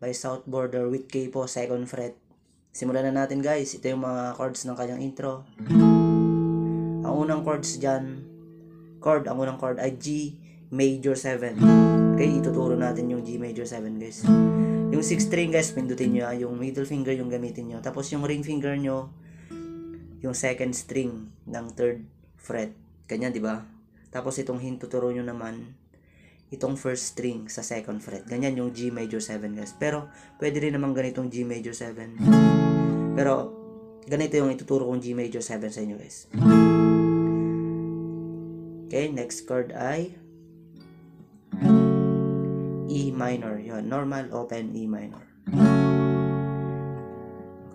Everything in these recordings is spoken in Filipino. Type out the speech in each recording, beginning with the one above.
by South Border with K po, 2nd fret. Simulan na natin guys. Ito yung mga chords ng kanyang intro. Ang unang chords dyan, ang unang chord ay G major 7. Okay, ituturo natin yung G major 7 guys. Yung 6th string guys, pindutin nyo, yung middle finger yung gamitin nyo. Tapos yung ring finger nyo, yung 2nd string ng 3rd fret. Ganyan, di ba? Tapos itong hintuturo nyo naman, itong 1st string sa 2nd fret. Ganyan yung G major 7 guys. Pero pwede rin naman ganitong G major 7. Pero ganito yung ituturo kong G major 7 sa inyo guys. Okay, next chord ay E minor. Yun, normal open E minor.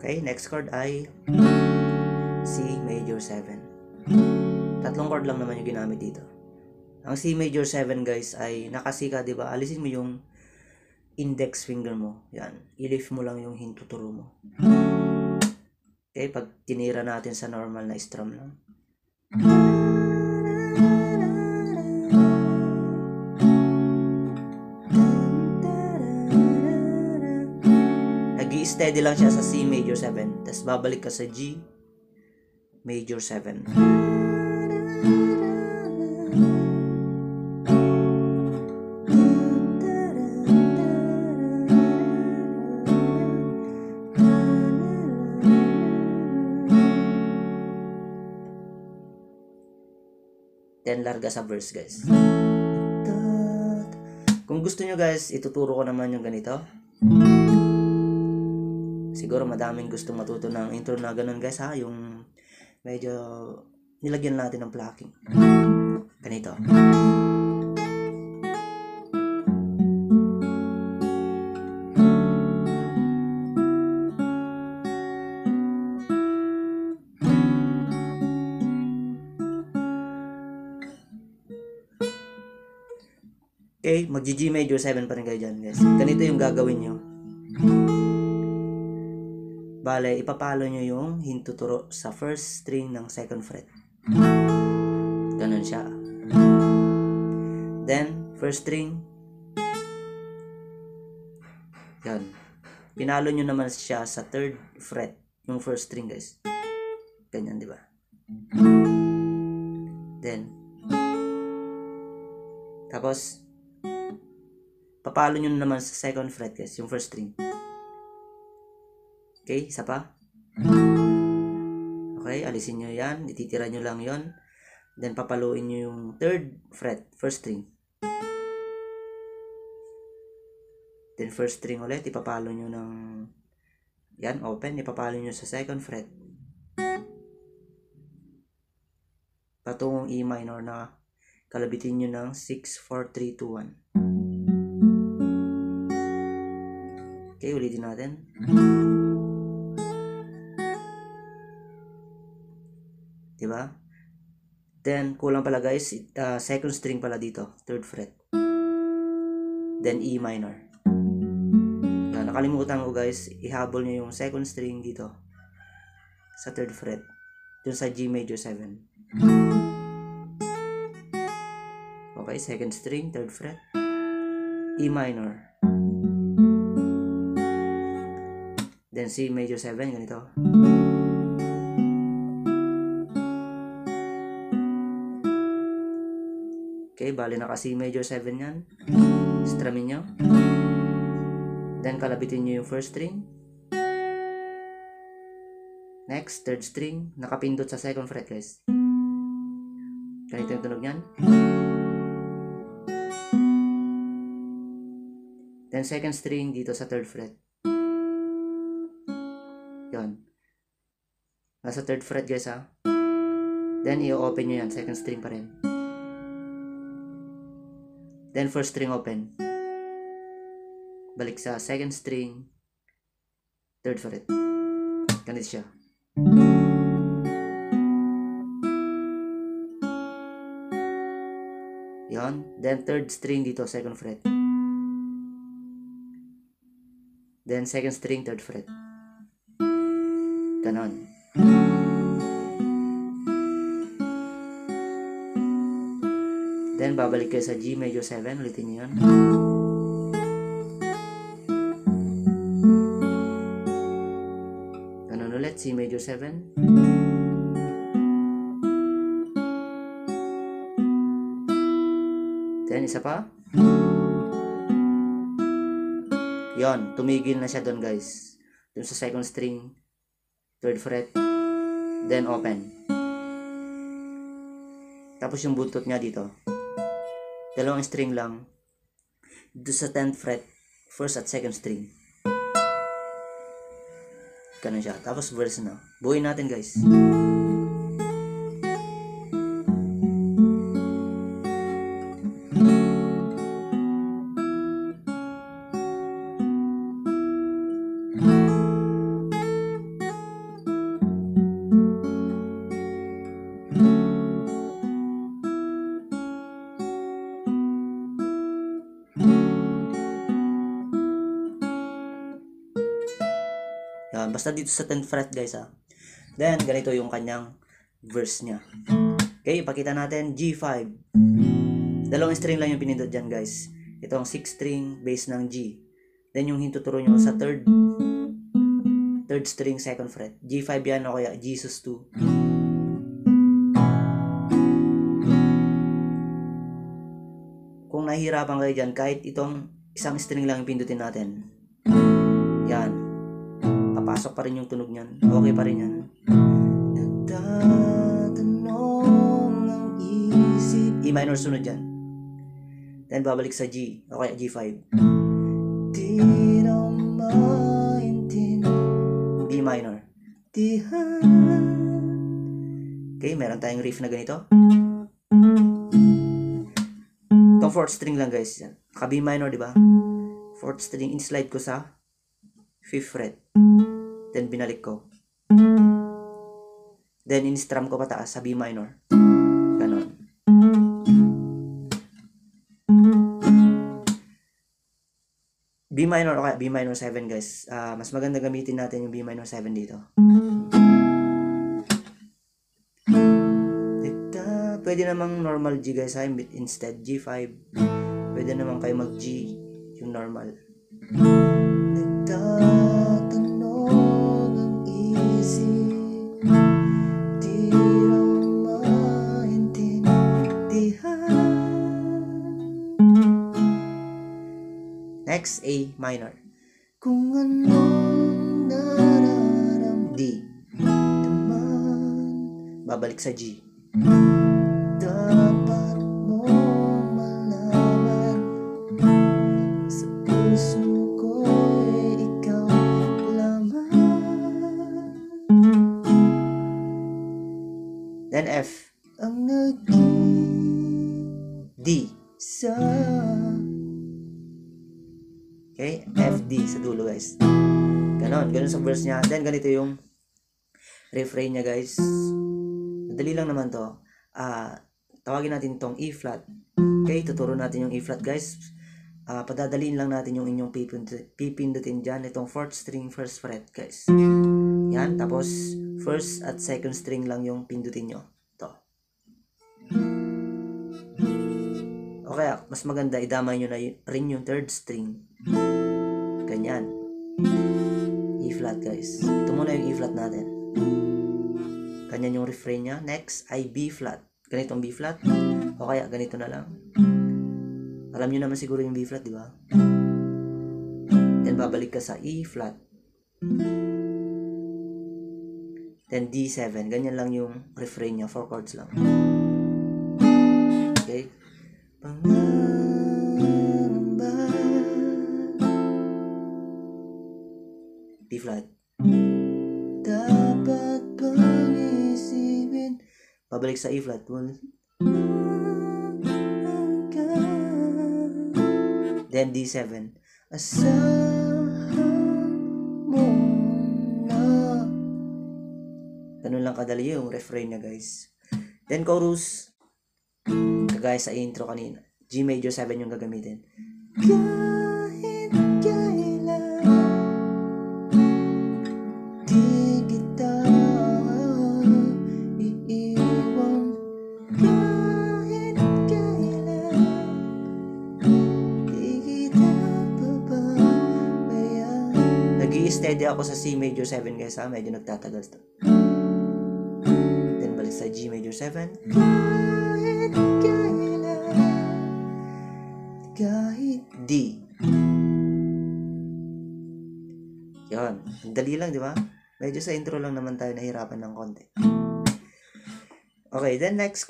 Okay, next chord ay C major 7. Tatlong chord lang naman yung ginamit dito. Ang C major 7 guys ay nakasika, di ba? Alisin mo yung index finger mo. Yan. I-lift mo lang yung hintuturo mo. Okay, pag tinira natin sa normal na strum lang. Nag-i-steady lang siya sa C major 7. Tapos babalik ka sa G major 7. Then larga sa verse guys. Kung gusto nyo guys, ituturo ko naman yung ganito. Siguro madaming gustong matuto ng intro na ganun guys ha. Yung medyo nilagyan natin ng plucking. Ganito. Okay, mag-G major 7 pa rin kayo dyan guys. Ganito yung gagawin nyo. Bale, ipapalo nyo yung hintuturo sa 1st string ng 2nd fret. Ganun siya. Then, 1st string. Yan. Pinalo nyo naman siya sa 3rd fret. Yung 1st string guys. Ganyan, di ba? Then, tapos, papalo nyo naman sa 2nd fret guys, yung 1st string. Okay, isa pa. Okay, alisin nyo yan. Ititira nyo lang yon. Then, papaluin nyo yung 3rd fret, 1st string. Then, 1st string ulit. Ipapalo nyo ng yan, open. Ipapalo nyo sa 2nd fret. Patungong E minor na kalabitin nyo ng 6, 4, 3, 2, 1. Okay, ulitin natin. Diba? Then, kulang pala guys, 2nd string pala dito, 3rd fret. Then, E minor. Nakalimutan ko guys, ihabol nyo yung 2nd string dito sa 3rd fret. Dun sa G major 7. Okay, 2nd string, 3rd fret. E minor. Then, C major 7, ganito. Okay, bali naka C major 7 yan. Strumin nyo. Then, kalabitin nyo yung 1st string. Next, 3rd string. Nakapindot sa 2nd fret, guys. Ganito yung tunog nyan. Then, 2nd string dito sa 3rd fret. Yun. Nasa 3rd fret, guys, ha. Then, i-open nyo yan. 2nd string pa rin. Then, 1st string open. Balik sa 2nd string, 3rd fret. Ganito siya. Yan. Then, 3rd string dito, 2nd fret. Then, 2nd string, 3rd fret. Ganon. Then, babalik kayo sa G major 7. Ulitin nyo yun. C major 7. Then isa pa. Yon, tumigil na siya doon guys. Doon sa second string, 3rd fret, then open. Tapos yung buntot niya dito, dalawang string lang. Doon sa 10th fret, 1st at 2nd string. Ganun siya. Tapos verse na. Buuin natin guys. Yan, basta dito sa 10th fret guys ha. Then, ganito yung kanyang verse niya. Okay, ipakita natin G5. Dalawang string lang yung pinindot dyan guys. Ito ang 6th string, bass ng G. Then yung hintuturo nyo sa 3rd string, 2nd fret. G5 yan o kaya Jesus 2. Kung nahihirapan kayo dyan, kahit itong isang string lang yung pindutin natin. Yan. Papasok pa rin yung tunog niyan. Okay pa rin yan. Nagtatanong ang isip. E minor sunod yan. Then babalik sa G. O kaya G5. Di na maintindihan. B minor. Okay, meron tayong riff na ganito. Itong 4th string lang guys. Ka B minor, di ba? 4th string, in-slide ko sa 5th fret. Then binalik ko. Then in-strum ko pataas sa B minor. Ganon. B minor o kaya B minor 7 guys. Mas maganda gamitin natin yung B minor 7 dito. Pwede namang normal G guys ha, instead G5. Pwede namang kayo mag G yung normal. Nagtatanong ang isip, di na maintindihan. Next, A minor. Kung anong nararamdaman, D. Babalik sa G. Dapat mo malaman, sa puso ko'y ikaw lamang. Then F. Ang naging D sa. Okay, F, D sa dulo guys. Ganon sa verse niya. Then ganito yung refrain niya guys. Madali lang naman to. Tawagin natin itong E flat. Okay, tuturo natin yung E flat guys. Padadaliin lang natin yung inyong pipindutin dyan. Itong 4th string, 1st fret guys. Yan, tapos 1st at 2nd string lang yung pindutin nyo. Ito. O kaya, mas maganda, idamay nyo na rin yung 3rd string. Ganyan. E flat guys. Ito muna yung E flat natin. Ganyan yung refrain niya. Next ay B flat. Ganitong B flat. O kaya ganito na lang. Alam niyo naman siguro yung B flat, di ba? Then babalik ka sa E flat. Then D7. Ganyan lang yung refrain niya. 4 chords lang. Okay. Pangamba. B flat. Dapat bang isipin. Babalik sa E flat. Then D7. Asahan mo na. Ganun lang kadali yung refrain niya guys. Then chorus. Kagaya sa intro kanina. G major 7 yung gagamitin. Kahit kailan di kita iiwan. Kahit kailan di kita pababayaan. steady ako sa C major 7 guys ha, medyo nagtatagal to. Then balik sa G major 7. Kahit D. Yan, dali lang di ba? Medyo sa intro lang naman tayo nahirapan ng konti. Okay, then next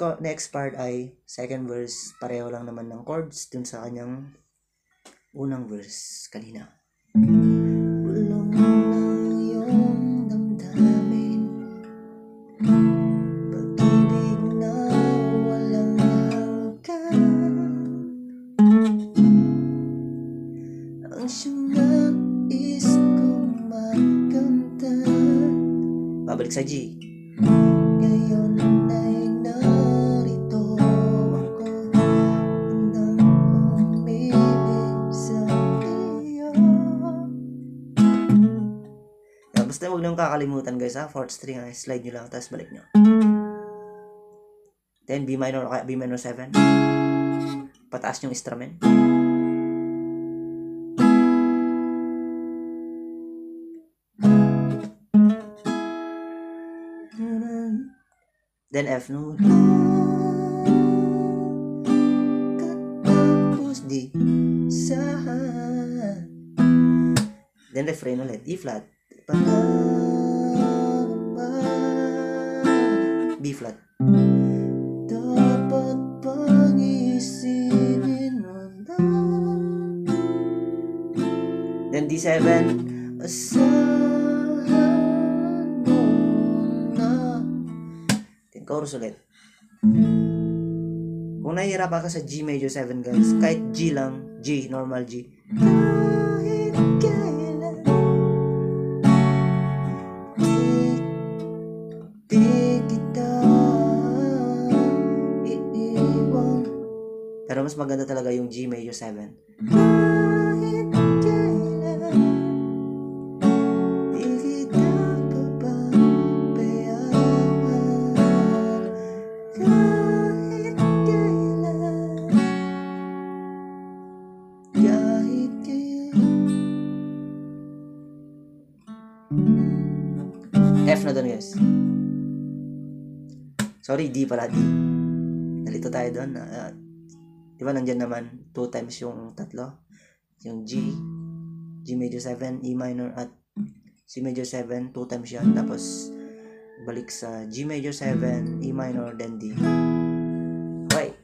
part ay second verse, pareho lang naman ng chords dun sa kanyang unang verse kanina. Bulong ng iyong damdamin, pag-ibig na walang hanggan, ang siyang nais kong makamtan. Babalik sa G. Ngayon ay narito ako, handang umibig sa iyo. Basta huwag nang kakalimutan guys ha, fourth string ha, slide nyo lang, tapos balik nyo. Then B minor, B minor 7. Pataas yung instrument. Then F no. Tapos D sa. Then refrain ulit, E flat. B flat. Dapat pang isipin mo na. Then D7. Asahan mo na. Then chorus ulit. Kung nahihirapan ka sa G major 7 guys, kahit G lang, G, normal G. Kahit kailan di kita iiwan. Pero mas maganda talaga yung G major 7. Kahit kailan di kita papabayaan. Kahit kailan, kahit kailan. F na doon guys. Sorry, D pala, D. Nalito tayo doon. Di ba nandyan naman 2 times yung tatlo? Yung G, G major 7, E minor at C major 7, 2 times yan. Tapos balik sa G major 7, E minor, then D. Okay.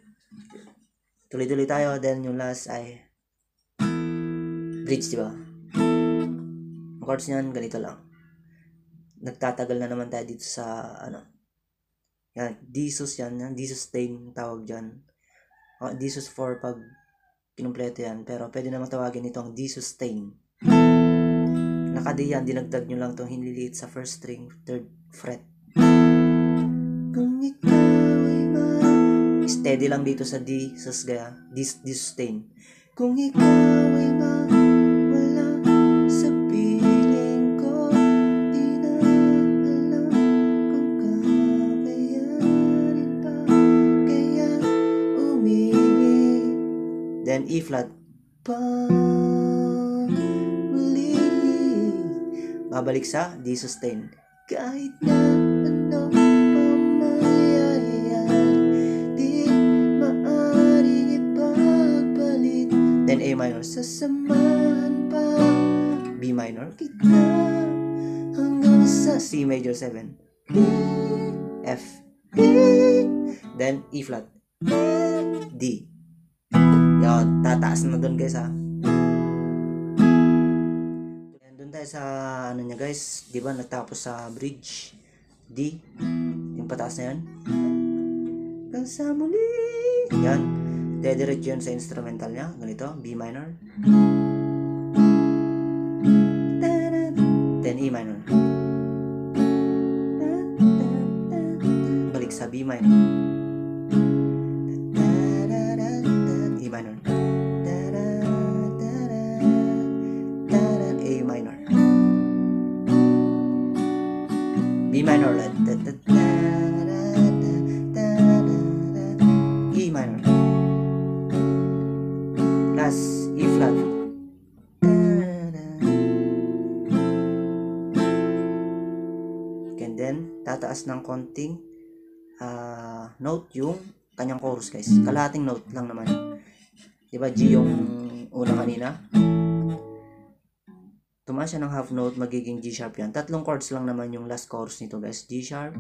Tuloy-tuloy tayo. Then yung last ay bridge, di ba? Ang chords niyan, ganito lang. Nagtatagal na naman tayo dito sa ano. Yan, D-sus yan. D-sustain tawag dyan. D-sus 4 pag kinumpleto yan. Pero pwede naman tawagin itong D-sustain. Naka-D yan. Dinagdag nyo lang itong hiniliit sa first string, 3rd fret. Kung ikaw ay steady lang dito sa D, sus gaya. D-sustain. Kung ikaw ay wala sa piling ko, di na alam kung kakayanin pa kaya umibig. Then E flat. Babalik sa D sustain. Kahit na ano pa mangyayari, di maaaring ipagpalit. Then A minor. Sasamahan pa B minor kita hanggang sa C major 7. B, F, B. Then E flat. D. Yan, tataas na doon guys ha. Doon tayo sa ano niya guys, di ba nagtapos sa bridge D, yung pataas na yan. Hanggang sa muli. Yan, dediretso yun sa instrumental niya, ganito, B minor. Then E minor. Balik sa B minor. E minor. A minor. B minor ulit. E minor. Last E flat. tataas ng konting note yung kanyang chorus guys. Kalahating note lang naman. Diba G yung una kanina? Tumaas siya ng half note, magiging G sharp yan. 3 chords lang naman yung last chorus nito guys. G sharp,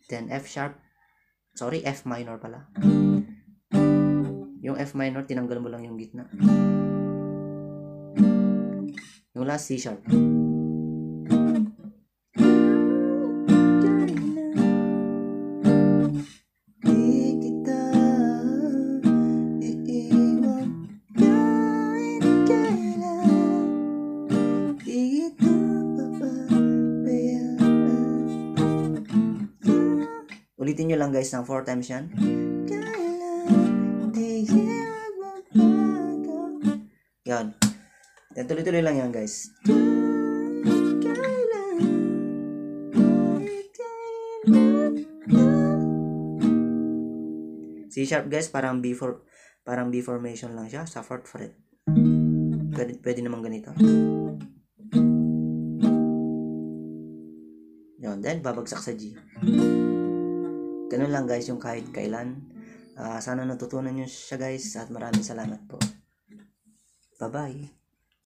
then F sharp, sorry, F minor pala. Yung F minor, tinanggal mo lang yung gitna. Yung last, C sharp. Ulitin nyo lang guys ng 4 times yan. Yan. Yan, tuloy-tuloy lang yan guys. C sharp guys, parang B formation lang siya sa 4th fret. Pwede naman ganito. Yan, then babagsak sa G. Ganun lang guys yung kahit kailan. Sana natutunan nyo siya guys at maraming salamat po. Bye-bye.